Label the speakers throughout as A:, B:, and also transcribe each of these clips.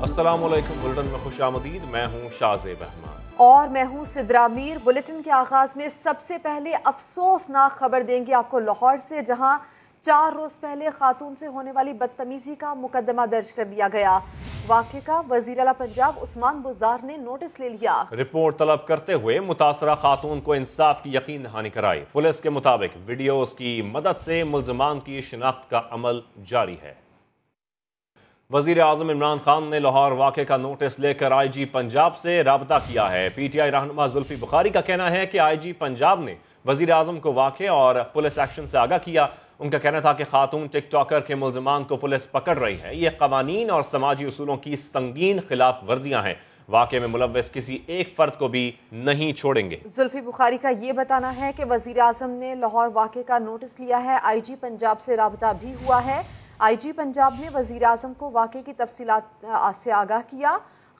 A: अस्सलामुअलैकुम। बुलेटिन में खुशामदीद। मैं हूँ शाहजेब अहमद
B: और मैं हूँ सिद्रा मीर। बुलेटिन के आगाज में सबसे पहले अफसोसनाक खबर देंगे आपको लाहौर से, जहाँ 4 रोज पहले खातून से होने वाली बदतमीजी का मुकदमा दर्ज कर दिया गया। वाक़े का वज़ीर आला पंजाब उस्मान बुज़दार ने नोटिस ले लिया।
A: रिपोर्ट तलब करते हुए मुतासरा खातून को इंसाफ की यकीन दहानी कराई। पुलिस के मुताबिक वीडियोस की मदद से मुल्ज़मान की शिनाख्त का अमल जारी है। वज़ीर आज़म इमरान खान ने लाहौर वाक़े का नोटिस लेकर IG पंजाब से राबता किया है। PTI रहनुमा जुल्फी बुखारी का कहना है कि IG पंजाब ने वज़ीर आज़म को वाक़े और पुलिस एक्शन से आगाह किया। उनका कहना था कि खातून टिक टॉकर के मुल्ज़मान को पुलिस पकड़ रही है। ये क़वानीन और समाजी उसूलों की संगीन खिलाफ वर्जियाँ हैं। वाक़े में मुलव्वस किसी एक फ़र्द को भी नहीं छोड़ेंगे।
B: जुल्फी बुखारी का ये बताना है कि वज़ीर आज़म ने लाहौर वाक़े का नोटिस लिया है। IG पंजाब से राबता भी हुआ है। IG पंजाब ने वज़ीर आज़म को वाक़े की तफसीलात से आगाह किया।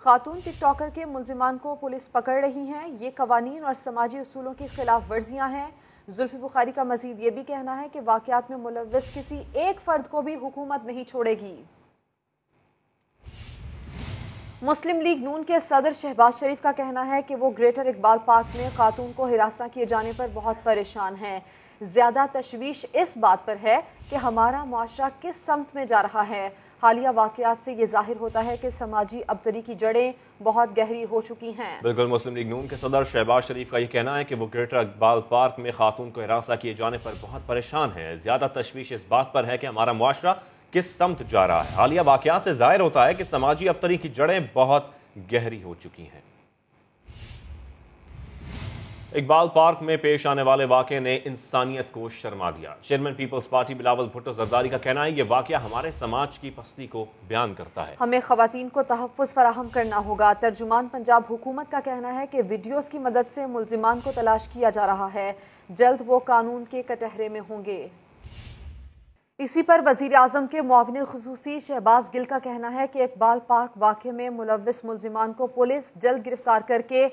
B: खातून टिक टॉकर के मुल्ज़मान को पुलिस पकड़ रही हैं। ये क़वानीन और समाजी उसूलों की खिलाफ वर्जियाँ हैं। जुल्फी बुखारी का मज़ीद ये भी कहना है कि वाक़यात में मुलव्वस किसी एक फ़र्द को भी हुकूमत नहीं छोड़ेगी। मुस्लिम लीग नून के सदर शहबाज शरीफ का कहना है कि वो ग्रेटर इकबाल पार्क में खातून को हिरासा किए जाने पर बहुत परेशान हैं। ज़्यादा तशवीश इस बात पर है कि हमारा मुआशरा किस समत में जा रहा है। हालिया वाक़यात से ये जाहिर होता है कि समाजी अबतरी की जड़ें बहुत गहरी हो चुकी हैं।
A: बिल्कुल, मुस्लिम लीग नून के सदर शहबाज शरीफ का ये कहना है कि वो ग्रेटर इकबाल पार्क में खातून को हिरासा किए जाने पर बहुत परेशान है। ज़्यादा तशवीश इस बात पर है कि हमारा मुआशरा किस समत जा रहा है। हालिया वाक़यात से जाहिर होता है कि समाजी अबतरी की जड़ें बहुत गहरी हो चुकी हैं। इकबाल पार्क में पेश आने वाले वाक़े ने इंसानियत को शर्मा दिया। Chairman People's Party Bilawal Bhutto Zardari का कहना है ये वाक़या हमारे समाज की पस्ती को बयान करता है।
B: हमें ख़वातीन को तहफ़्फ़ुज़ फराहम करना होगा। तर्जुमान पंजाब हुकूमत का कहना है कि वीडियोज़ की मदद से मुल्ज़िमान को तलाश किया जा रहा है। जल्द वो कानून के कटहरे में होंगे। इसी पर वज़ीर आज़म के मुआविन ख़ुसूसी शहबाज गिल का कहना है कि इकबाल पार्क वाक़े में मुलव्वस मुल्ज़िमान को पुलिस जल्द गिरफ्तार करके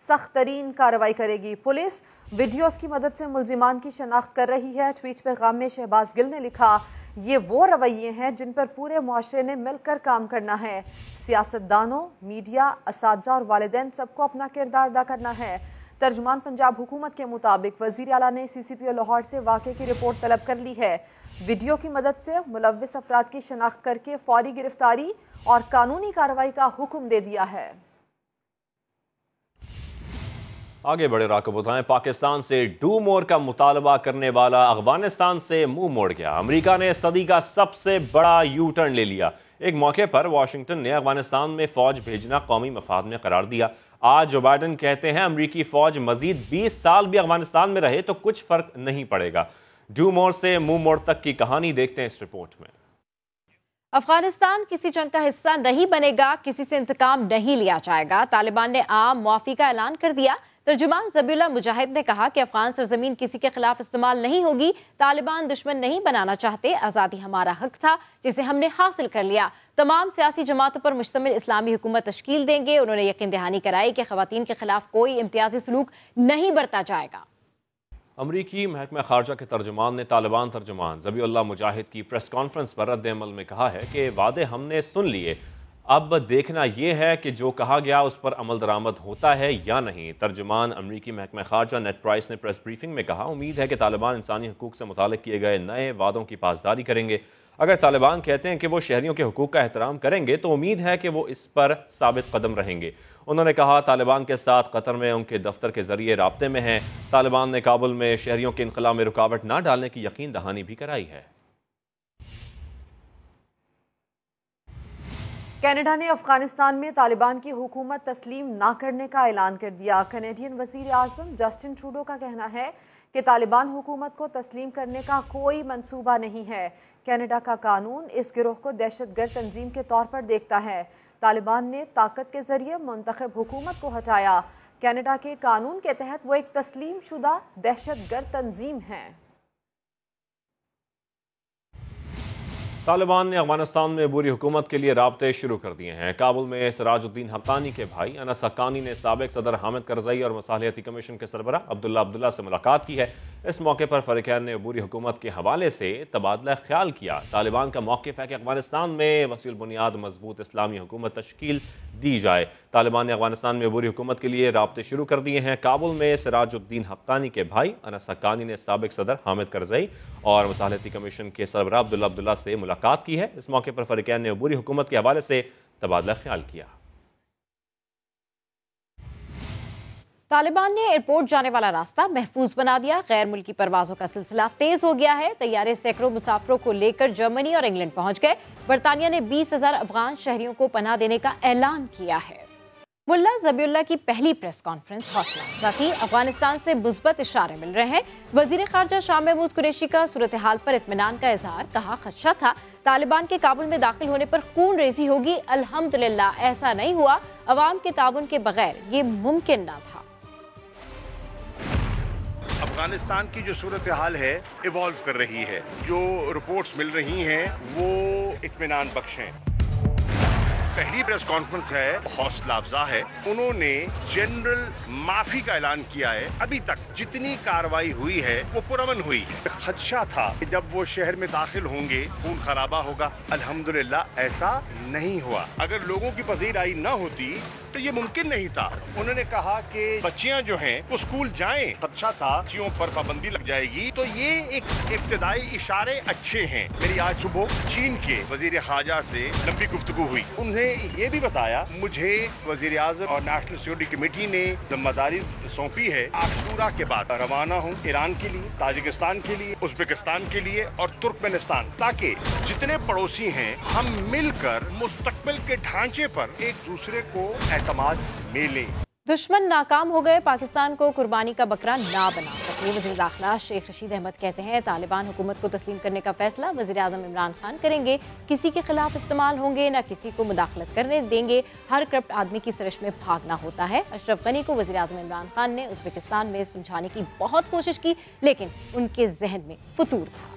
B: सख्त तरीन कार्रवाई करेगी। पुलिस वीडियोस की मदद से मुल्ज़िमान की शनाख्त कर रही है। ट्वीट पैगाम में शहबाज गिल ने लिखा, ये वो रवैये हैं जिन पर पूरे मुआशरे ने मिलकर काम करना है। सियासतदानों, मीडिया, असातिज़ा और वालिदैन सबको अपना किरदार अदा करना है। तर्जुमान पंजाब हुकूमत के मुताबिक वज़ीर आला ने CCPO लाहौर से वाक़े की रिपोर्ट तलब कर ली है। वीडियो की मदद से मुलव्वस अफराद की शनाख्त करके फौरी गिरफ्तारी और कानूनी कार्रवाई का हुक्म दे दिया है।
A: आगे बढ़े राको बताएं, पाकिस्तान से डू मोर का मुतालबा करने वाला अफगानिस्तान से मुंह मोड़ गया। अमेरिका ने सदी का सबसे बड़ा यू टर्न ले लिया। एक मौके पर वाशिंगटन ने अफगानिस्तान में फौज भेजना कौमी मफाद में करार दिया। आज जो बाइडन कहते हैं अमेरिकी फौज मजीद 20 साल भी अफगानिस्तान में रहे तो कुछ फर्क नहीं पड़ेगा। डू मोर से मुंह मोड़ तक की कहानी देखते हैं इस रिपोर्ट में।
C: अफगानिस्तान किसी जंग का हिस्सा नहीं बनेगा, किसी से इंतकाम नहीं लिया जाएगा। तालिबान ने आम मुआफी का ऐलान कर दिया। तर्जुमान ज़बीउल्लाह मुजाहिद ने कहा कि अफगान सरजमीन किसी के खिलाफ इस्तेमाल नहीं होगी। तालिबान दुश्मन नहीं बनाना चाहते। आज़ादी हमारा हक था जिसे हमने हासिल कर लिया। तमाम सियासी जमातों पर मुश्तमिल इस्लामी हुकूमत तश्कील देंगे। उन्होंने यकीन दहानी कराई कि ख़वातीन के खिलाफ कोई इम्तियाजी सलूक नहीं बरता जाएगा।
A: अमरीकी महकमा खारजा के तर्जुमान ने तालिबान तर्जुमान ज़बीउल्लाह मुजाहिद की प्रेस कॉन्फ्रेंस पर रद्द अमल में कहा है कि वादे हमने सुन लिए, अब देखना यह है कि जो कहा गया उस पर अमल दरामद होता है या नहीं। तर्जुमान अमरीकी महकमा खारजा नेट प्राइस ने प्रेस ब्रीफिंग में कहा, उम्मीद है कि तालिबान इंसानी हकूक से मुताल्लिक़ किए गए नए वादों की पासदारी करेंगे। अगर तालिबान कहते हैं कि वो शहरियों के हकूक का एहतराम करेंगे तो उम्मीद है कि वो इस पर साबित कदम रहेंगे। उन्होंने कहा तालिबान के साथ कतर में उनके दफ्तर के जरिए राब्ते में हैं। तालिबान ने काबुल में शहरियों के इनकलाब में रुकावट न डालने की यकीन दहानी भी कराई है।
B: कनाडा ने अफगानिस्तान में तालिबान की हुकूमत तस्लीम ना करने का ऐलान कर दिया। कनेडियन वज़ीर आज़म जस्टिन ट्रूडो का कहना है कि तालिबान हुकूमत को तस्लीम करने का कोई मंसूबा नहीं है। कनाडा का कानून इस गिरोह को दहशतगर्द तंजीम के तौर पर देखता है। तालिबान ने ताकत के जरिए मुंतखब हुकूमत को हटाया। कनाडा के कानून के तहत वो एक तस्लीम शुदा दहशतगर्द तंजीम है।
A: طالبان نے افغانستان میں عبوری حکومت کے لیے رابطے شروع کر دیے ہیں۔ کابل میں سراج الدین حقانی کے بھائی انس حقانی نے سابق صدر حامد کرزئی اور مصالحتی کمیشن کے سربراہ عبداللہ سے ملاقات کی ہے۔ اس موقع پر فریقین نے عبوری حکومت کے حوالے سے تبادلہ خیال کیا۔ طالبان کا موقف ہے کہ افغانستان میں وسیع البنیاد مضبوط اسلامی حکومت تشکیل دی جائے۔ طالبان نے افغانستان میں عبوری حکومت کے لیے رابطے شروع کر دیے ہیں۔ کابل میں سراج الدین حقانی کے بھائی انس حقانی نے سابق صدر حامد کرزئی اور مصالحتی کمیشن کے سربراہ عبداللہ سے ملاقات کی ہے۔ اس موقع پر فریقین نے عبوری حکومت کے حوالے سے تبادلہ خیال کیا۔
C: طالبان نے ایئرپورٹ جانے والا راستہ محفوظ بنا دیا۔ غیر ملکی پروازوں کا سلسلہ تیز ہو گیا ہے۔ طیارے سینکڑوں مسافروں کو لے کر جرمنی اور انگلینڈ پہنچ گئے۔ برطانیہ نے 20,000 افغان شہریوں کو پناہ دینے کا اعلان کیا ہے۔ ملا ذبیح اللہ کی پہلی پریس کانفرنس حوصلہ افزا تھی۔ افغانستان سے مثبت اشارے مل رہے ہیں۔ وزیر خارجہ شاہ محمود قریشی کا صورتحال پر اطمینان کا اظہار، کہا خدشہ تھا طالبان کے کابل میں داخل ہونے پر خون ریزی ہوگی، الحمدللہ ایسا نہیں ہوا، عوام کے تعاون کے بغیر یہ ممکن نہ تھا۔
D: افغانستان کی جو صورتحال ہے ایوالو کر رہی ہے، جو رپورٹس مل رہی ہیں وہ اطمینان بخش ہیں۔ پہلی پریس کانفرنس ہے، حوصلہ افزا ہے۔ انہوں نے جنرل معافی کا اعلان کیا ہے۔ ابھی تک جتنی کارروائی ہوئی ہے وہ پرامن ہوئی۔ خدشہ تھا کہ جب وہ شہر میں داخل ہوں گے خون خرابہ ہوگا، الحمدللہ ایسا نہیں ہوا۔ اگر لوگوں کی پذیرائی نہ ہوتی تو یہ ممکن نہیں تھا۔ انہوں نے کہا کہ بچیاں جو ہیں وہ اسکول جائیں۔ خدشہ تھا بچیوں پر پابندی لگ جائے گی، تو یہ ایک ابتدائی اشارے اچھے ہیں۔ میری آج صبح چین کے وزیر خارجہ سے لمبی گفتگو ہوئی۔ انہیں یہ بھی بتایا مجھے وزیر اعظم اور نیشنل سیکورٹی کمیٹی نے ذمہ داری سونپی ہے، عاشورہ کے بعد روانہ ہوں ایران کے لیے، تاجکستان کے لیے، ازبکستان کے لیے اور ترکمنستان، تاکہ جتنے پڑوسی ہیں ہم مل کر مستقبل کے ڈھانچے پر ایک دوسرے کو اعتماد میں لیں۔
C: دشمن ناکام ہو گئے، پاکستان کو قربانی کا بکرا نہ بنا سکے۔ وزیر داخلہ شیخ رشید احمد کہتے ہیں طالبان حکومت کو تسلیم کرنے کا فیصلہ وزیر اعظم عمران خان کریں گے، کسی کے خلاف استعمال ہوں گے، نہ کسی کو مداخلت کرنے دیں گے۔ ہر کرپٹ آدمی کی سرش میں بھاگنا ہوتا ہے۔ اشرف غنی کو وزیر اعظم عمران خان نے ازبکستان میں سمجھانے کی بہت کوشش کی، لیکن ان کے ذہن میں فتور تھا۔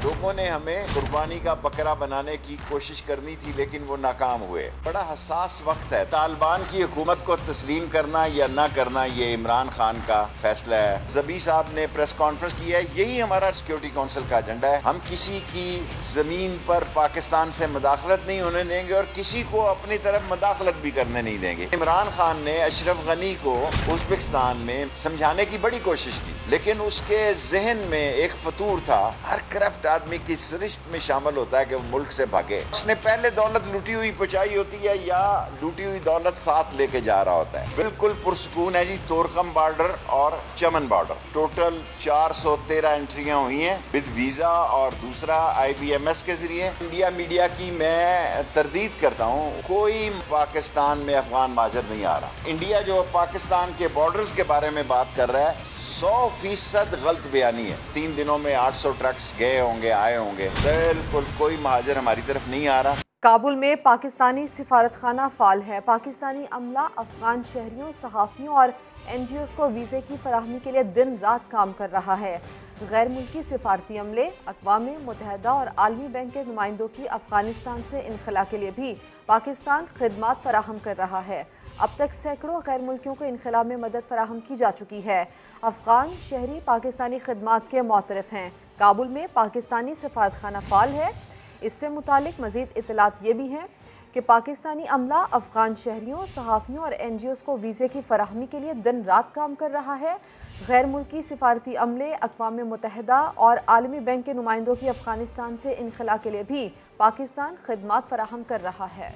E: لوگوں نے ہمیں قربانی کا بکرا بنانے کی کوشش کرنی تھی، لیکن وہ ناکام ہوئے۔ بڑا حساس وقت ہے۔ طالبان کی حکومت کو تسلیم کرنا یا نہ کرنا یہ عمران خان کا فیصلہ ہے۔ ذبیح صاحب نے پریس کانفرنس کی ہے، یہی ہمارا سیکورٹی کونسل کا ایجنڈا ہے۔ ہم کسی کی زمین پر پاکستان سے مداخلت نہیں ہونے دیں گے اور کسی کو اپنی طرف مداخلت بھی کرنے نہیں دیں گے۔ عمران خان نے اشرف غنی کو ازبکستان میں سمجھانے کی بڑی کوشش کی، لیکن اس کے ذہن میں ایک فتور تھا، ہر کرپٹ آدمی کی سرشت میں شامل ہوتا ہے کہ وہ ملک سے بھاگے۔ اس نے پہلے دولت لوٹی ہوئی پہنچائی ہوتی ہے یا لوٹی ہوئی دولت ساتھ لے کے جا رہا ہوتا ہے۔ بالکل پرسکون ہے جی، تورکم بارڈر اور چمن بارڈر، ٹوٹل 413 انٹریاں ہوئی ہیں ود ویزا اور دوسرا IBMS کے ذریعے۔ انڈیا میڈیا کی میں تردید کرتا ہوں، کوئی پاکستان میں افغان مہاجر نہیں آ رہا۔ انڈیا جو پاکستان کے بارڈرز کے بارے میں بات کر رہا ہے 100% غلط بیانی ہے۔ 3 دنوں میں 800 ٹرکس گئے ہوں گے، آئے ہوں گے، بالکل کوئی مہاجر ہماری طرف نہیں آ رہا۔
B: کابل میں پاکستانی سفارت خانہ فعال ہے۔ پاکستانی عملہ افغان شہریوں، صحافیوں اور NGOs کو ویزے کی فراہمی کے لیے دن رات کام کر رہا ہے۔ غیر ملکی سفارتی عملے، اقوام متحدہ اور عالمی بینک کے نمائندوں کی افغانستان سے انخلا کے لیے بھی پاکستان خدمات فراہم کر رہا ہے۔ اب تک سینکڑوں غیر ملکیوں کو انخلا میں مدد فراہم کی جا چکی ہے۔ افغان شہری پاکستانی خدمات کے معترف ہیں۔ کابل میں پاکستانی سفارت خانہ فعال ہے۔ اس سے متعلق مزید اطلاعات یہ بھی ہیں کہ پاکستانی عملہ افغان شہریوں، صحافیوں اور NGOs کو ویزے کی فراہمی کے لیے دن رات کام کر رہا ہے۔ غیر ملکی سفارتی عملے، اقوام متحدہ اور عالمی بینک کے نمائندوں کی افغانستان سے انخلا کے لیے بھی پاکستان خدمات فراہم کر رہا ہے۔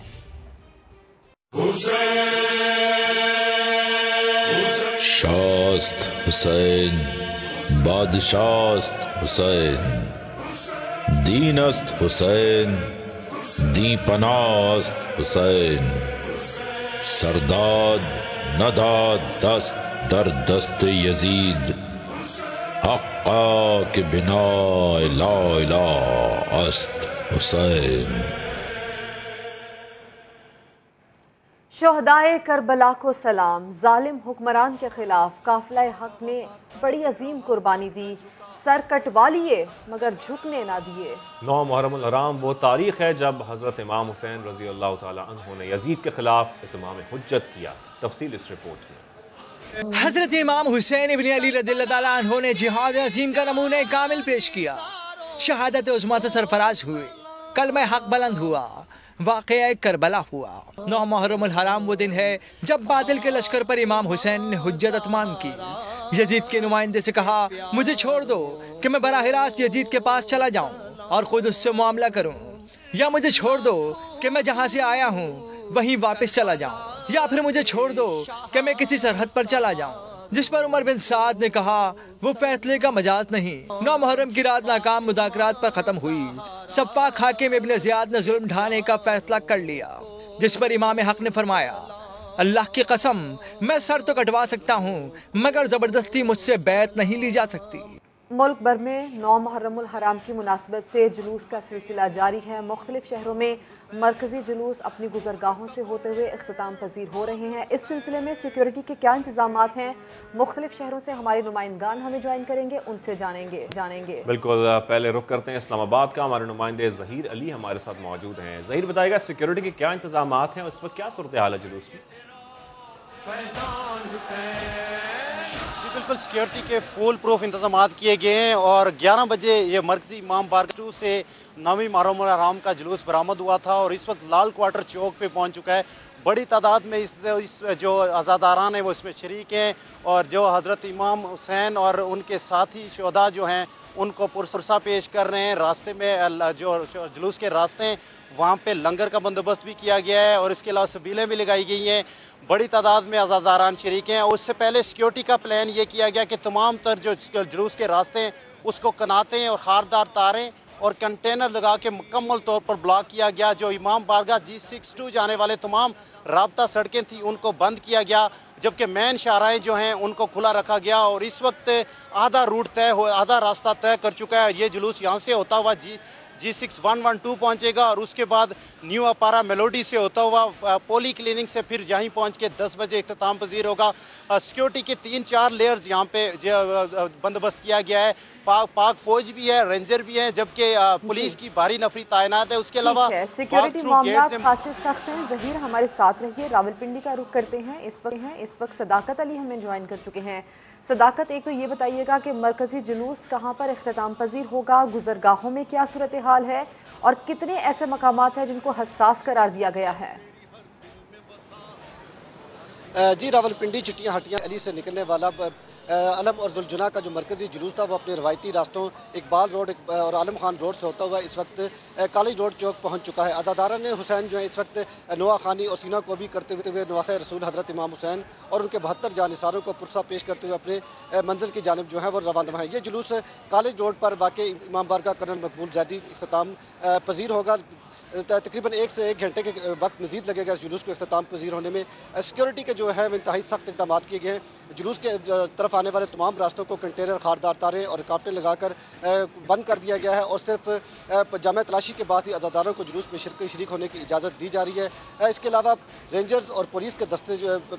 F: شاست حسین، بادشاست حسین، دینست حسین، دی پناست حسین، سرداد نداد دست در دست یزید، حقا کہ بنا لا الہ است حسین۔
B: شہدائے کربلا کو سلام۔ ظالم حکمران کے خلاف قافلہ حق نے بڑی عظیم قربانی دی۔ सर कटवा लिए मगर झुकने ना दिए।
A: 9 मुहर्रम उल हराम वो तारीख है जब हज़रत इमाम हुसैन रज़ी अल्लाह तआला अन्हु ने यजीद के खिलाफ इत्माम हुज्जत किया। तफसील इस रिपोर्ट में।
G: हज़रत इमाम हुसैन इब्न अली रज़ियल्लाहु तआला अन्हु ने जिहाद अज़ीम का नमूने कामिल पेश किया। शहादत उज़्मा से सरफराज हुए, कलमे हक बुलंद हुआ, वाक़या करबला हुआ। 9 मुहर्रम उल हराम वो दिन है जब बातिल के लश्कर पर इमाम हुसैन ने हुज्जत अतमाम की। यजीद के नुमाइंदे से कहा, मुझे छोड़ दो कि मैं बराह रास्त यजीद के पास चला जाऊं और खुद उससे मामला करूं, या मुझे छोड़ दो कि मैं जहां से आया हूं वहीं वापस चला जाऊं, या फिर मुझे छोड़ दो कि मैं किसी सरहद पर चला जाऊं। जिस पर उमर बिन साद ने कहा, वो फैसले का मजाज नहीं। 9 मुहर्रम की रात नाकाम मुदाकरात पर खत्म हुई। सफ़ाक हाकिम इब्न ज़ियाद ने जुल्म ढाने का फैसला कर लिया, जिस पर इमाम हक ने फरमाया, अल्लाह की कसम मैं सर तो कटवा सकता हूँ मगर जबरदस्ती मुझसे बैत नहीं ली जा सकती।
B: मुल्क भर में 9 मुहर्रम उल हराम की मुनासबत से जुलूस का सिलसिला जारी है। मुख्तलिफ शहरों में मरकजी जुलूस अपनी गुजरगाहों से होते हुए इख्तिताम पजीर हो रहे हैं। इस सिलसिले में सिक्योरिटी के क्या इंतजामात हैं, मुख्तलिफ शहरों से हमारे नुमाइंदगान हमें ज्वाइन करेंगे, उनसे जानेंगे।
A: बिल्कुल, पहले रुख करते हैं इस्लामाबाद का। हमारे नुमाइंदे ज़हीर अली हमारे साथ मौजूद हैं। ज़हीर बताएगा सिक्योरिटी के क्या इंतजामात हैं, उस वक्त क्या सूरत हाल है जुलूस की?
H: बिल्कुल, सिक्योरिटी के फुल प्रूफ इंतजाम किए गए हैं और 11 बजे ये मरकजी इमाम बारगाह से 9वीं मुहर्रम उल हराम का जुलूस बरामद हुआ था और इस वक्त लाल क्वार्टर चौक पे पहुंच चुका है। बड़ी तादाद में इस जो अज़ादारान है वो इसमें शरीक हैं और जो हज़रत इमाम हुसैन और उनके साथी शोहदा जो हैं उनको पुरसा पेश कर रहे हैं। रास्ते में जो जुलूस के रास्ते हैं वहाँ पे लंगर का बंदोबस्त भी किया गया है और इसके अलावा सबीलें भी लगाई गई हैं। बड़ी तादाद में अज़ादारान शरीक हैं। उससे पहले सिक्योरिटी का प्लान ये किया गया कि तमाम तर जो जुलूस के रास्ते हैं उसको कनातें और खारदार तारें और कंटेनर लगा के मुकम्मल तौर पर ब्लॉक किया गया। जो इमाम बारगाह G62 जाने वाले तमाम राब्ता सड़कें थी उनको बंद किया गया, जबकि मेन शाहराएं जो हैं उनको खुला रखा गया और इस वक्त आधा रास्ता तय कर चुका है। ये जुलूस यहाँ से होता हुआ G6112 पहुंचेगा और उसके बाद न्यू अपारा मेलोडी से होता हुआ पोली क्लिनिक से फिर यहीं पहुंच के 10 बजे इख्तिताम पजीर होगा। सिक्योरिटी के 3-4 लेयर्स यहाँ पे बंदोबस्त किया गया है। पाक फौज भी है, रेंजर भी है, जबकि पुलिस की भारी नफरी तैनात है। उसके अलावा
B: सिक्योरिटी मामला खासे सख्त हैं। ज़हीर हमारे साथ रहिए। रावलपिंडी का रुख करते हैं। इस वक्त सदाकत अली हमें ज्वाइन कर चुके हैं। सदाकत, एक तो ये बताइएगा कि मरकजी जुलूस कहाँ पर इख्तिताम पजीर होगा, गुजरगाहों में क्या सूरत हाल है और कितने ऐसे मकामात हैं जिनको हसास करार दिया गया है?
I: जी, रावलपिंडी चिट्टियाँ हटियाँ अली से निकलने वाला अलम और दुलजुना का जो मरकजी जुलूस था वो अपने रवायती रास्तों इकबाल रोड और आलम खान रोड से होता हुआ इस वक्त कॉलेज रोड चौक पहुंच चुका है। अज़ादारान हुसैन जो है इस वक्त नवा खानी और सीना को भी करते हुए नवासे रसूल हज़रत इमाम हुसैन और उनके 72 जानिसारों को पुरसा पेश करते हुए अपने मंजिल की जानिब जो है वो रवाना है। ये जुलूस कॉलेज रोड पर वाक़ई इमाम बारगाह कर्नल मकबूल ज़ैदी इख्तिताम पजीर होगा। तकरीबन 1 से 1 घंटे के वक्त मजीद लगेगा इस जुलूस को इख्तिताम पजीर होने में। सिक्योरिटी के जो है इंतहाई सख्त इक़दाम किए गए हैं। जुलूस के तरफ आने वाले तमाम रास्तों को कंटेनर, खारदार तारें और रुकावटें लगाकर बंद कर दिया गया है और सिर्फ जामे तलाशी के बाद ही अज़ादारों को जुलूस में शरीक होने की इजाज़त दी जा रही है। इसके अलावा रेंजर्स और पुलिस के दस्ते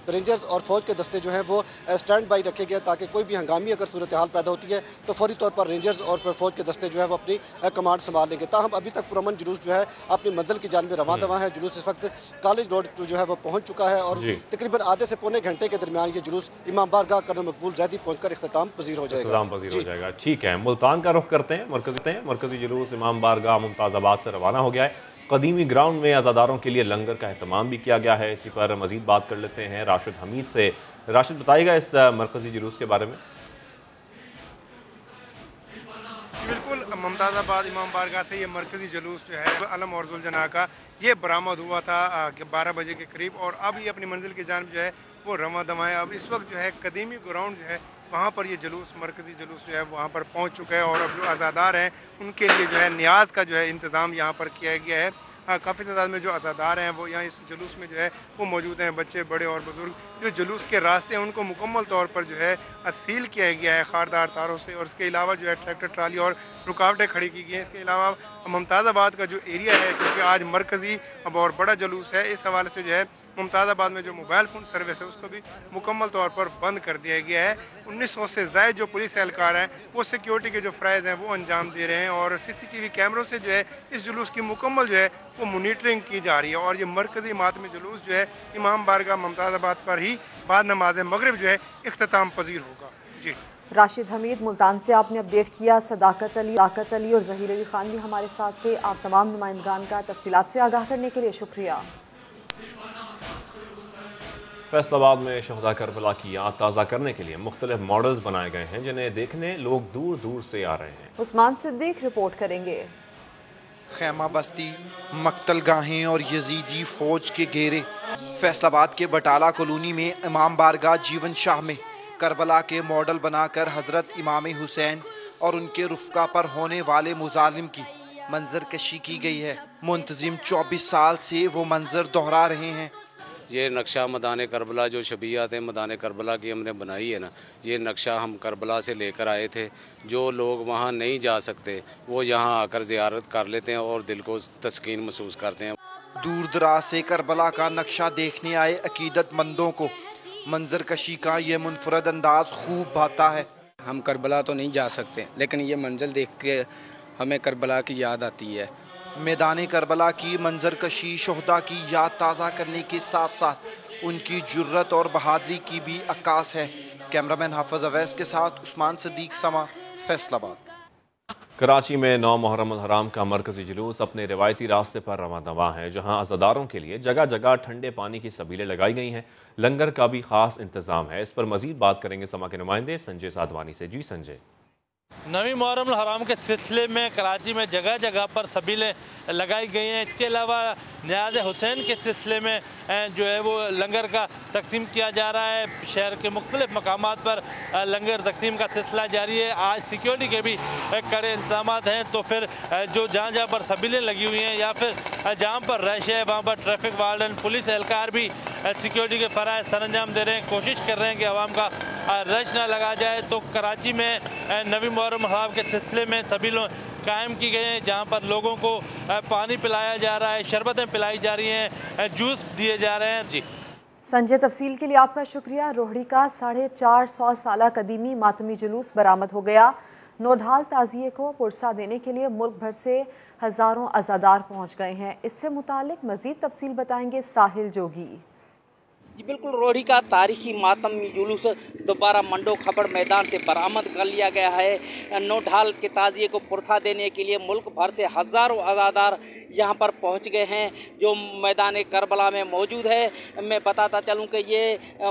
I: रेंजर्स और फौज के दस्ते जो हैं वो स्टैंड बाई रखे गए ताकि कोई भी हंगामी अगर सूरत हाल पैदा होती है तो फौरी तौर पर रेंजर्स और फौज के दस्ते जो है वो अपनी कमांड संभाल लेंगे। ताहम अभी तक पुरअमन जुलूस जो है अपनी मंजिल की जानिब रवाना है। जुलूस इस वक्त कॉलेज रोड जो है वो पहुंच चुका है और तकरीबन आधे से पौने घंटे के दरमियान ये जुलूस इमाम बारगाह कर्नल मकबूल ज़ैदी पहुंचकर इख्तिताम पजीर हो जाएगा।
A: ठीक है, मुल्तान का रुख करते हैं। मरकजी जुलूस इमाम बारगाह मुमताज़ाबाद से रवाना हो गया है। कदीमी ग्राउंड में अज़ादारों के लिए लंगर का एहतमाम भी किया गया है। इसी पर मजीद बात कर लेते हैं राशिद हमीद से। राशिद, बताइएगा इस मरकजी जुलूस के बारे में।
J: बिल्कुल, मुमताज़ाबाद इमाम बारगाह से ये मरकजी जुलूस जो है अलम और जुलजना का ये बरामद हुआ था 12 बजे के करीब और अब ये अपनी मंजिल की जानिब जो है वो रवा दमा है। अब इस वक्त जो है कदीमी ग्राउंड जो है वहाँ पर ये जुलूस मरकजी जुलूस जो है वहाँ पर पहुँच चुका है और अब जो आज़ादार हैं उनके लिए जो है नियाज का जो है इंतज़ाम यहाँ पर किया गया है। काफ़ी तादाद में जो अज़ादार हैं वो यहाँ इस जुलूस में जो है वो मौजूद हैं। बच्चे, बड़े और बुजुर्ग जो जुलूस के रास्ते हैं उनको मुकम्मल तौर पर जो है सील किया गया है खारदार तारों से और इसके अलावा जो है ट्रैक्टर ट्राली और रुकावटें खड़ी की गई हैं। इसके अलावा मुमताज़ाबाद का जो एरिया है क्योंकि आज मरकज़ी अब और बड़ा जुलूस है, इस हवाले से जो है मुमताज़ाबाद में जो मोबाइल फ़ोन सर्विस है उसको भी मुकम्मल तौर पर बंद कर दिया गया है। 1900 से ज़ायद जो पुलिस एहलकार हैं वो सिक्योरिटी के जो फ़राइज़ हैं वो अंजाम दे रहे हैं और CCTV कैमरों से जो है इस जुलूस की मुकम्मल जो है वो मॉनिटरिंग की जा रही है। और ये मरकज़ी मातमी जुलूस जो है इमाम बारगाह मुमताज़ाबाद पर ही बाद नमाज मगरिब जो है इख्तिताम पजीर होगा। जी
B: राशिद हमीद मुल्तान से आपने अपडेट किया। सदाकत अली और ज़हीर अली खान भी हमारे साथ थे। आप तमाम नुमाइंदगान का तफसीलात से आगाह करने के लिए शुक्रिया।
A: फैसलाबाद में शहदा करबला की याद ताज़ा करने के लिए मुख्तलिफ मॉडल्स बनाए गए हैं जिन्हें देखने लोग दूर दूर से आ रहे हैं।
B: उस्मान सिद्दीक रिपोर्ट करेंगे।
K: खैमा बस्ती, मक्तल गाहें और यजीदी फौज के घेरे। फैसलाबाद के बटाला कॉलोनी में इमाम बारगाह जीवन शाह में करबला के मॉडल बनाकर हजरत इमाम हुसैन और उनके रुफ़का पर होने वाले मुजालिम की मंजर कशी की गई है। मुंतजिम 24 साल से वो मंजर दोहरा रहे हैं।
L: ये नक्शा मैदान करबला जो शबीयत है मैदान करबला की हमने बनाई है ना, ये नक्शा हम करबला से लेकर आए थे। जो लोग वहाँ नहीं जा सकते वो यहाँ आकर ज़ियारत कर लेते हैं और दिल को तस्कीन महसूस करते हैं।
K: दूर दराज से करबला का नक्शा देखने आए अकीदतमंदों को मंजर कशी का ये मुनफरद अंदाज खूब भाता है।
M: हम करबला तो नहीं जा सकते लेकिन ये मंजर देख के हमें करबला की याद आती है।
K: मैदान करबला की मंजर कशी शोहदा की याद ताज़ा करने के साथ साथ उनकी जुर्रत और बहादुरी की भी अक्कास है। कैमरामैन हाफिज अवैस के साथ उस्मान सिद्दीक, समा, फैसलाबाद।
A: कराची में 9 मुहर्रम अल हराम का मरकजी जुलूस अपने रिवायती रास्ते पर रवां दवा है, जहां अज़ादारों के लिए जगह जगह ठंडे पानी की सबीलें लगाई गई हैं। लंगर का भी खास इंतजाम है। इस पर मजीद बात करेंगे समा के नुमाइंदे संजय साधवानी से। जी संजय।
N: 9 मुहर्रम हराम के सिलसिले में कराची में जगह जगह पर सबीलें लगाई गई हैं। इसके अलावा न्याज़ हुसैन के सिलसिले में जो है वो लंगर का तकसीम किया जा रहा है। शहर के मुख्तलिफ मकामात पर लंगर तकसीम का सिलसिला जारी है। आज सिक्योरिटी के भी कड़े इंतजाम हैं, तो फिर जो जहाँ जहाँ पर सबीलें लगी हुई हैं या फिर जहाँ पर रश है वहाँ पर ट्रैफिक वार्डन, पुलिस एहलकार भी सिक्योरिटी के फ़राइज़ सरअंजाम दे रहे हैं, कोशिश कर रहे हैं कि आवाम का रश ना लगा जाए। तो कराची में 9 मुहर्रम हराम के सिलसिले में सबीलें कायम की गई हैं, जहाँ पर लोगों को पानी पिलाया जा रहा है, शरबतें पिलाई जा रही हैं, जूस दिए जा रहे हैं। जी
B: संजय, तफसील के लिए आपका शुक्रिया। रोहड़ी का 450 साल कदीमी मातमी जुलूस बरामद हो गया। नौढाल ताज़िए को पुरसा देने के लिए मुल्क भर से हज़ारों अज़ादार पहुँच गए हैं। इससे मुतालिक मज़ीद तफसील बताएंगे साहिल जोगी।
O: जी बिल्कुल, रोहड़ी का तारीखी मातमी जुलूस दोबारा मंडो खपड़ मैदान से बरामद कर लिया गया है। नौढाल के ताज़िए को पुरसा देने के लिए मुल्क भर से हज़ारों अज़ादार यहाँ पर पहुँच गए हैं जो मैदान करबला में मौजूद है। मैं बताता चलूँ कि ये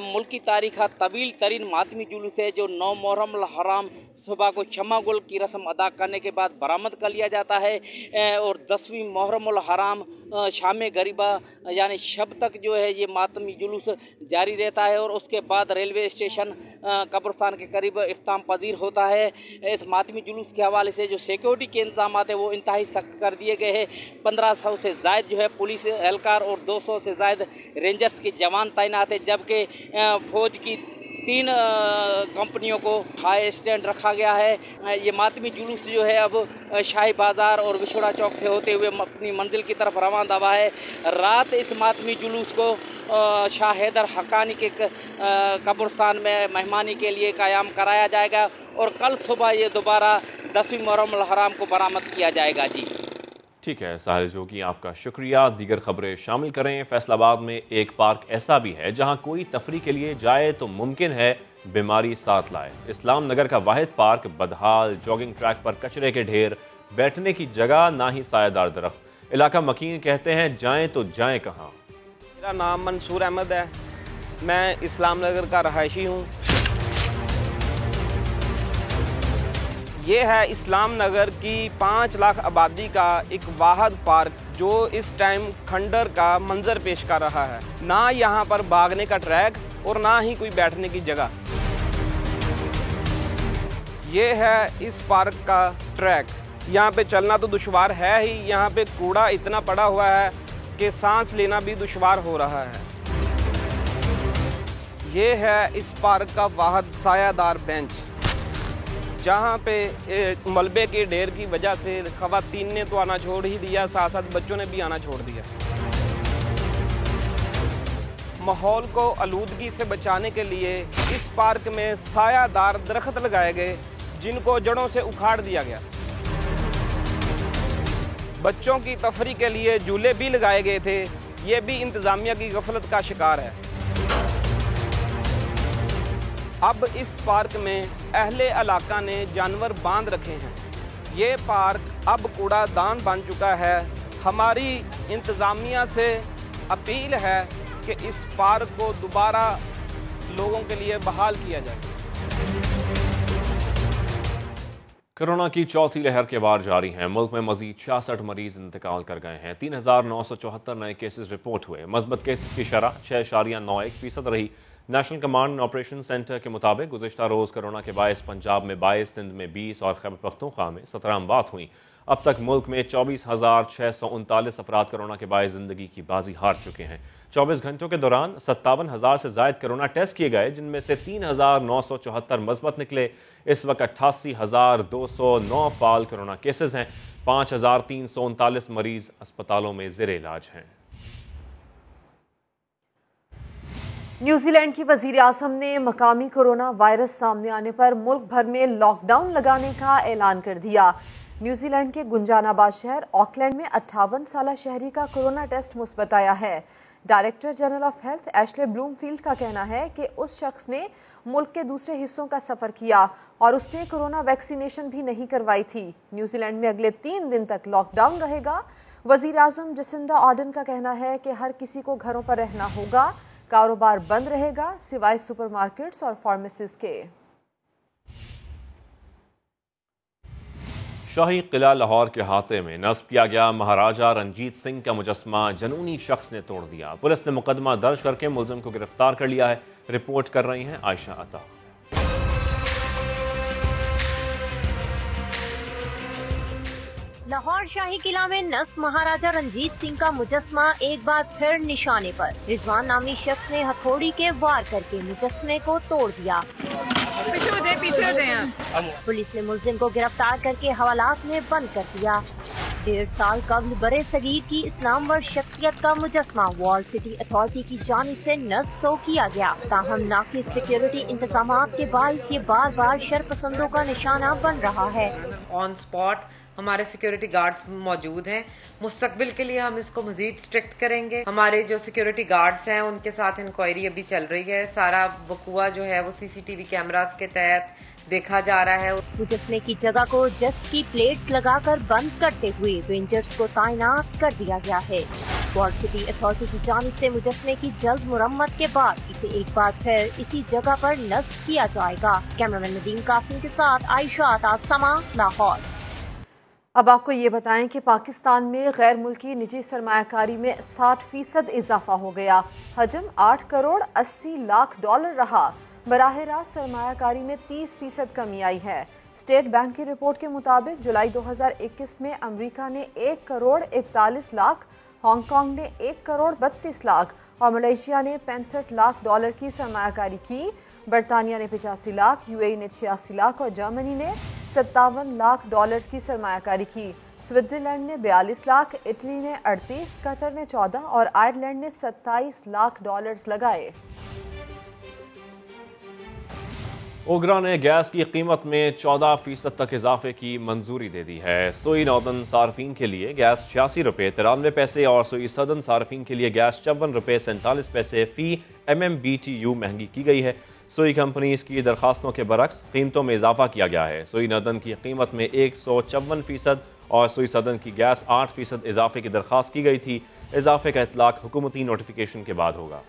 O: मुल्क की तारीख का तवील तरीन मातमी जुलूस है जो 9 मुहर्रम हराम सुबह को क्षमा गुल की रस्म अदा करने के बाद बरामद कर लिया जाता है और 10वीं मुहर्रम हराम शाम गरीबा यानी शब तक जो है ये मातमी जुलूस जारी रहता है और उसके बाद रेलवे स्टेशन कब्रिस्तान के करीब इख्तिताम पजीर होता है। इस मातमी जुलूस के हवाले से जो सिक्योरिटी के इंतजाम है वो इंतहाई सख्त कर दिए गए हैं। 1500 से ज़ायद जो है पुलिस एहलकार और 200 से ज़ायद रेंजर्स के जवान तैनात है, जबकि फौज की 3 कंपनियों को हाई स्टैंड रखा गया है। ये मातमी जुलूस जो है अब शाही बाजार और विछोड़ा चौक से होते हुए अपनी मंजिल की तरफ रवाना दवा है। रात इस मातमी जुलूस को शाह हैदर हक्कानी के कब्रिस्तान में मेहमानी के लिए कायम कराया जाएगा और कल सुबह ये दोबारा 10वीं मुहर्रम हराम को बरामद किया जाएगा। जी
A: ठीक है साहिल जोगी, आपका शुक्रिया। दीगर खबरें शामिल करें। फैसलाबाद में एक पार्क ऐसा भी है जहां कोई तफरी के लिए जाए तो मुमकिन है बीमारी साथ लाए। इस्लाम नगर का वाहिद पार्क बदहाल, जॉगिंग ट्रैक पर कचरे के ढेर, बैठने की जगह ना ही सायादार दरख्त। इलाका मकीन कहते हैं जाएं तो जाएं कहाँ।
P: मेरा नाम मंसूर अहमद है, मैं इस्लाम नगर का रहायशी हूँ। ये है इस्लाम नगर की 5 लाख आबादी का एक वाहिद पार्क जो इस टाइम खंडर का मंजर पेश कर रहा है। ना यहाँ पर भागने का ट्रैक और ना ही कोई बैठने की जगह। ये है इस पार्क का ट्रैक। यहाँ पे चलना तो दुश्वार है ही, यहाँ पे कूड़ा इतना पड़ा हुआ है कि सांस लेना भी दुश्वार हो रहा है। ये है इस पार्क का वाहिद सायादार बेंच जहाँ पे मलबे के ढेर की वजह से ख़वातीन ने तो आना छोड़ ही दिया, साथ साथ बच्चों ने भी आना छोड़ दिया। ماحول کو آلودگی سے بچانے کے لیے اس پارک میں سایہ دار درخت لگائے گئے جن کو جڑوں سے اکھاڑ دیا گیا۔ بچوں کی تفریح کے لیے جھولے بھی لگائے گئے تھے، یہ بھی انتظامیہ کی غفلت کا شکار ہے۔ اب اس پارک میں اہل علاقہ نے جانور باندھ رکھے ہیں۔ یہ پارک اب کوڑا دان بن چکا ہے۔ ہماری انتظامیہ سے اپیل ہے کہ اس پارک کو دوبارہ لوگوں کے لیے بحال کیا جائے۔
A: کورونا کی چوتھی لہر کے بعد جاری ہیں۔ ملک میں مزید 66 مریض انتقال کر گئے ہیں۔ 3974 نئے کیسز رپورٹ ہوئے۔ مثبت کیسز کی شرح 6.91% رہی۔ National command and operation centre کے مطابق گزشتہ روز کورونا کے باعث پنجاب میں 22، سندھ میں 20 اور خیبر پختونخوا میں 17 اموات ہوئیں۔ اب تک ملک میں 24,639 افراد کورونا کے باعث زندگی کی بازی ہار چکے ہیں۔ 24 گھنٹوں کے دوران 57,000 سے زائد کورونا ٹیسٹ کیے گئے، جن میں سے 3,974 مثبت نکلے۔ اس وقت 88,209 فعال کورونا کیسز ہیں۔ 5,339 مریض اسپتالوں میں زیر علاج ہیں۔
B: نیوزی لینڈ کی وزیر اعظم نے مقامی کورونا وائرس سامنے آنے پر ملک بھر میں لاک ڈاؤن لگانے کا اعلان کر دیا۔ نیوزی لینڈ کے گنجان آباد شہر آکلینڈ میں 58 سالہ شہری کا کورونا ٹیسٹ مثبت آیا ہے۔ Director general of health Ashley Bloomfield کا کہنا ہے کہ اس شخص نے ملک کے دوسرے حصوں کا سفر کیا اور اس نے کورونا ویکسینیشن بھی نہیں کروائی تھی۔ نیوزی لینڈ میں اگلے 3 دن تک لاک ڈاؤن رہے گا۔ وزیر اعظم جسنڈا آرڈن کا کہنا ہے کہ ہر کسی کو گھروں پر رہنا ہوگا، کاروبار بند رہے گا سوائے سپر مارکیٹس اور فارمیسیز کے۔
A: شاہی قلعہ لاہور کے احاطے میں نصب کیا گیا مہاراجہ رنجیت سنگھ کا مجسمہ جنونی شخص نے توڑ دیا۔ پولیس نے مقدمہ درج کر کے ملزم کو گرفتار کر لیا ہے۔ رپورٹ کر رہی ہیں عائشہ عطا۔
Q: لاہور شاہی قلعہ میں نصب مہاراجہ رنجیت سنگھ کا مجسمہ ایک بار پھر نشانے پر۔ رضوان نامی شخص نے ہتھوڑی کے وار کر کے مجسمے کو توڑ دیا۔ پولیس نے ملزم کو گرفتار کر کے حوالات میں بند کر دیا۔ 1.5 سال قبل برے صغیر کی اسلام ور شخصیت کا مجسمہ وال سٹی اتھارٹی کی جانب سے نصب تو کیا گیا، تاہم ناقص سیکیورٹی انتظامات کے باعث یہ بار بار شرپسندوں کا نشانہ بن رہا ہے۔
R: آن سپاٹ ہمارے سیکیورٹی گارڈز موجود ہیں۔ مستقبل کے لیے ہم اس کو مزید سٹرکٹ کریں گے۔ ہمارے جو سیکیورٹی گارڈز ہیں ان کے ساتھ انکوائری ابھی چل رہی ہے۔ سارا وقوع جو ہے وہ CCTV کیمراز کے تحت دیکھا جا رہا ہے۔
Q: مجسمے کی جگہ کو جسٹ کی پلیٹس لگا کر بند کرتے ہوئے رینجرز کو تعینات کر دیا گیا ہے۔ وال سٹی اتھارٹی کی جانب سے مجسمے کی جلد مرمت کے بعد اسے ایک بار پھر اسی جگہ پر نصب کیا جائے گا۔ کیمرامین ندیم قاسم کے ساتھ عائشہ عطا، سما، لاہور۔
B: اب آپ کو یہ بتائیں کہ پاکستان میں غیر ملکی نجی سرمایہ کاری میں 60% اضافہ ہو گیا۔ حجم 8 کروڑ 80 لاکھ ڈالر رہا۔ براہ راست سرمایہ کاری میں 30% کمی آئی ہے۔ اسٹیٹ بینک کی رپورٹ کے مطابق جولائی 2021 میں امریکہ نے 1 کروڑ 41 لاکھ، ہانگ کانگ نے 1 کروڑ 32 لاکھ اور ملیشیا نے 65 لاکھ ڈالر کی سرمایہ کاری کی۔ برطانیہ نے 85 لاکھ، UAE نے 86 لاکھ اور جرمنی نے 57 لاکھ ڈالرز کی سرمایہ کاری کی۔ سوئٹزرلینڈ نے 42 لاکھ، اٹلی نے 38، قطر نے 14 اور آئرلینڈ نے 27 لاکھ ڈالرز لگائے۔
A: اوگرا نے گیس کی قیمت میں 14% تک اضافے کی منظوری دے دی ہے۔ سوئی ناردرن صارفین کے لیے گیس 86 روپے 93 پیسے اور سوئی سدرن صارفین کے لیے گیس 54 روپے 47 پیسے فی MMBTU مہنگی کی گئی ہے۔ سوئی کمپنیز کی درخواستوں کے برعکس قیمتوں میں اضافہ کیا گیا ہے۔ سوئی ناردرن کی قیمت میں 154% اور سوئی سدرن کی گیس 8% اضافے کی درخواست کی گئی تھی۔ اضافے کا اطلاق حکومتی نوٹیفیکیشن کے بعد ہوگا۔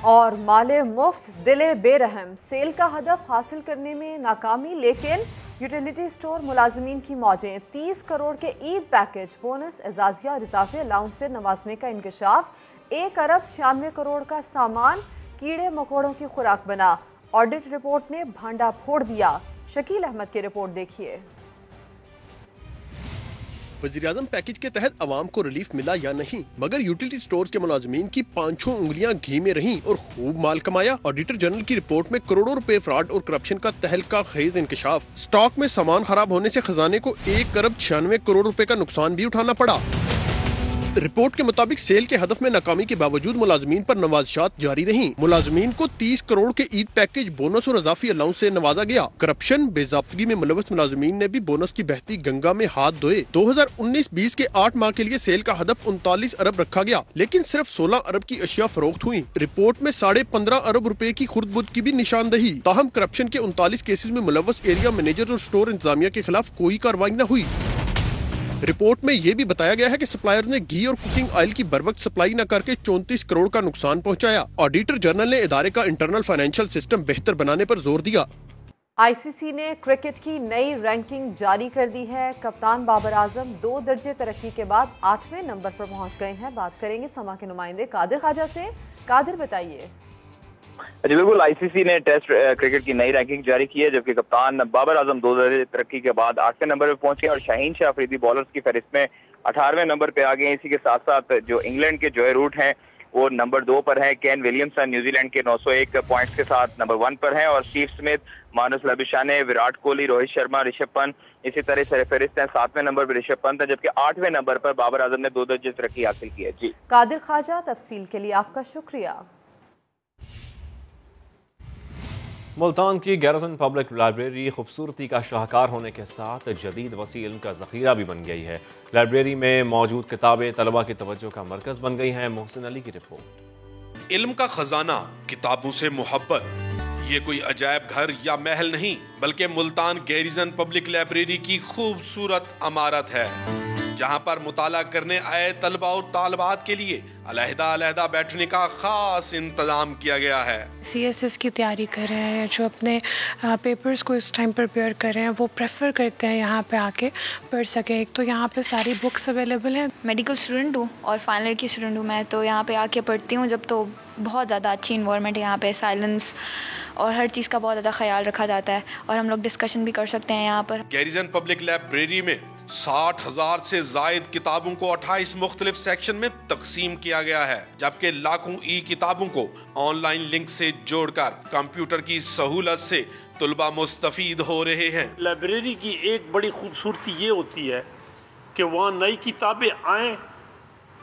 B: اور مال مفت دل بے رحم، سیل کا ہدف حاصل کرنے میں ناکامی، لیکن یوٹیلیٹی سٹور ملازمین کی موجیں۔ 30 کروڑ کے عید پیکج، بونس، اعزازیہ اور اضافی الاؤنس سے نوازنے کا انکشاف۔ 1 ارب 96 کروڑ کا سامان کیڑے مکوڑوں کی خوراک بنا۔ آڈٹ رپورٹ نے بھانڈا پھوڑ دیا۔ شکیل احمد کی رپورٹ دیکھیے۔
S: وزیراعظم پیکج کے تحت عوام کو ریلیف ملا یا نہیں، مگر یوٹیلیٹی سٹورز کے ملازمین کی 5 انگلیاں گھی میں رہیں اور خوب مال کمایا۔ آڈیٹر جنرل کی رپورٹ میں کروڑوں روپے فراڈ اور کرپشن کا تہلکہ خیز انکشاف۔ سٹاک میں سامان خراب ہونے سے خزانے کو 1 ارب 96 کروڑ روپے کا نقصان بھی اٹھانا پڑا۔ रिपोर्ट के मुताबिक सेल के हदफ में नाकामी के बावजूद मुलाजमीन पर नवाजिशात जारी रहीं। मुलाजमीन को 30 करोड़ के ईद पैकेज, बोनस और इजाफी अलाउंस से नवाजा गया। करप्शन, बेजाब्तगी में मुलव्वस मुलाजमीन ने भी बोनस की बहती गंगा में हाथ धोए। 2019-20 के 8 माह के लिए सेल का हदफ 39 अरब रखा गया, लेकिन सिर्फ 16 अरब की अशिया फरोख्त हुई। रिपोर्ट में 15.5 अरब रुपए की खुर्द-बुर्द की भी निशानदही। ताहम करप्शन के 39 केसेज में मुलव्वस एरिया मैनेजर और स्टोर इंतजामिया के खिलाफ कोई कार्रवाई न हुई। रिपोर्ट में यह भी बताया गया है कि सप्लायर ने घी और कुकिंग ऑयल की बरवक्त सप्लाई न करके 34 करोड़ का नुकसान पहुंचाया। ऑडिटर जनरल ने इदारे का इंटरनल फाइनेंशियल सिस्टम बेहतर बनाने पर जोर दिया।
B: आईसीसी ने क्रिकेट की नई रैंकिंग जारी कर दी है। कप्तान बाबर आजम 2 दर्जे तरक्की के बाद 8वें नंबर पर पहुंच गए हैं। बात करेंगे समा के नुमाइंदे कादिर ख्वाजा से। कादिर, बताइए।
T: जी बिल्कुल, आईसीसी ने टेस्ट क्रिकेट की नई रैंकिंग जारी की है, जबकि कप्तान बाबर आजम 2 दर्जे तरक्की के बाद 8वें नंबर पर पहुंचे और शाहीन शाह अफरीदी बॉलर्स की फहरिस्त में 18वें नंबर पे आ गए। इसी के साथ साथ जो इंग्लैंड के जोए रूट हैं वो नंबर 2 पर हैं। केन विलियमसन न्यूजीलैंड के 901 पॉइंट्स के साथ नंबर 1 पर हैं और स्टीव स्मिथ, मानुस लाबुशाने, विराट कोहली, रोहित शर्मा, ऋषभ पंत इसी तरह सरफहरिस्त हैं। 7वें नंबर पर ऋषभ पंत है, जबकि 8वें नंबर पर बाबर आजम ने 2 दर्जे तरक्की हासिल की है। जी
B: कादिर ख्वाजा, तफसील के लिए आपका शुक्रिया।
A: मुल्तान की गैरसन पब्लिक लाइब्रेरी खूबसूरती का शाहकार होने के साथ जदीद वसी इल्म का ज़ख़ीरा भी बन गई है। लाइब्रेरी में मौजूद किताबें तलबा की तवज्जो का मरकज़ बन गई हैं। मोहसिन अली की रिपोर्ट।
U: इल्म का खजाना, किताबों से मोहब्बत, ये कोई अजायब घर या महल नहीं, बल्कि मुल्तान गैरिसन पब्लिक लाइब्रेरी की खूबसूरत इमारत है, जहां पर मुताला करने आए तलबा और तालबात के लिए अलहदा बैठने का खास इंतजाम किया गया है।
V: CSS की तैयारी कर रहे हैं, जो अपने पेपर्स को इस टाइम प्रिपेयर कर रहे हैं, वो प्रेफर करते हैं यहाँ पे आके पढ़ सके। एक तो यहाँ पे सारी बुक्स अवेलेबल हैं।
W: मेडिकल स्टूडेंट हूँ और फाइनल ईयर की स्टूडेंट हूँ मैं, तो यहाँ पे आके पढ़ती हूँ जब, तो बहुत ज़्यादा अच्छी इन्वायरमेंट है यहाँ पे, साइलेंस और हर चीज़ का बहुत ज़्यादा ख्याल रखा जाता है और हम लोग डिस्कशन भी कर सकते हैं यहाँ पर।
U: गैरिसन पब्लिक लाइब्रेरी में 60,000 से जायद किताबों को 28 मुख्तलिफ सेक्शन में तकसीम किया गया है, जबकि लाखों ई किताबों को ऑनलाइन लिंक से जोड़कर कंप्यूटर की सहूलत से तुलबा मुस्तफीद हो रहे हैं।
X: लाइब्रेरी की एक बड़ी खूबसूरती ये होती है कि वहाँ नई किताबें आएँ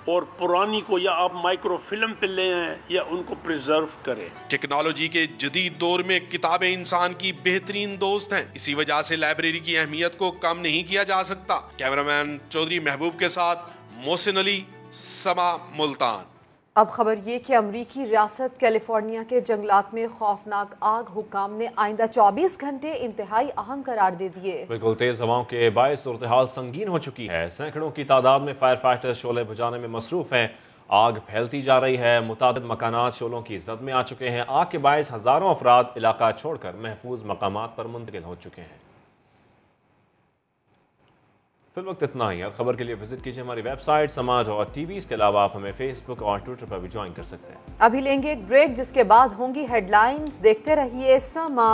X: और पुरानी को या आप माइक्रो फिल्म पे ले आएं या उनको प्रिजर्व करें।
U: टेक्नोलॉजी के जदीद दौर में किताबें इंसान की बेहतरीन दोस्त हैं। इसी वजह से लाइब्रेरी की अहमियत को कम नहीं किया जा सकता। कैमरामैन चौधरी महबूब के साथ मोहसिन अली, समा, मुल्तान।
B: अब खबर ये कि अमरीकी रियासत कैलिफोर्निया के जंगलात में खौफनाक आग, हुक्काम ने आइंदा 24 घंटे इंतहाई अहम करार दे दिए। बिल्कुल, तेज हवाओं के बायस सूरत हाल संगीन हो चुकी है। सैकड़ों की तादाद में फायर फाइटर्स शोले बुझाने में मसरूफ हैं। आग फैलती जा रही है। मुतादिद मकानात शोलों की जद में आ चुके हैं। आग के बायस हजारों अफराद इलाका छोड़कर महफूज मकामात पर मुंतकिल हो चुके हैं। फिल वक्त इतना ही। और खबर के लिए विजिट कीजिए हमारी वेबसाइट समाज.tv। इसके अलावा आप हमें फेसबुक और ट्विटर पर भी ज्वाइन कर सकते हैं। अभी लेंगे एक ब्रेक, जिसके बाद होंगी हेडलाइंस। देखते रहिए समा।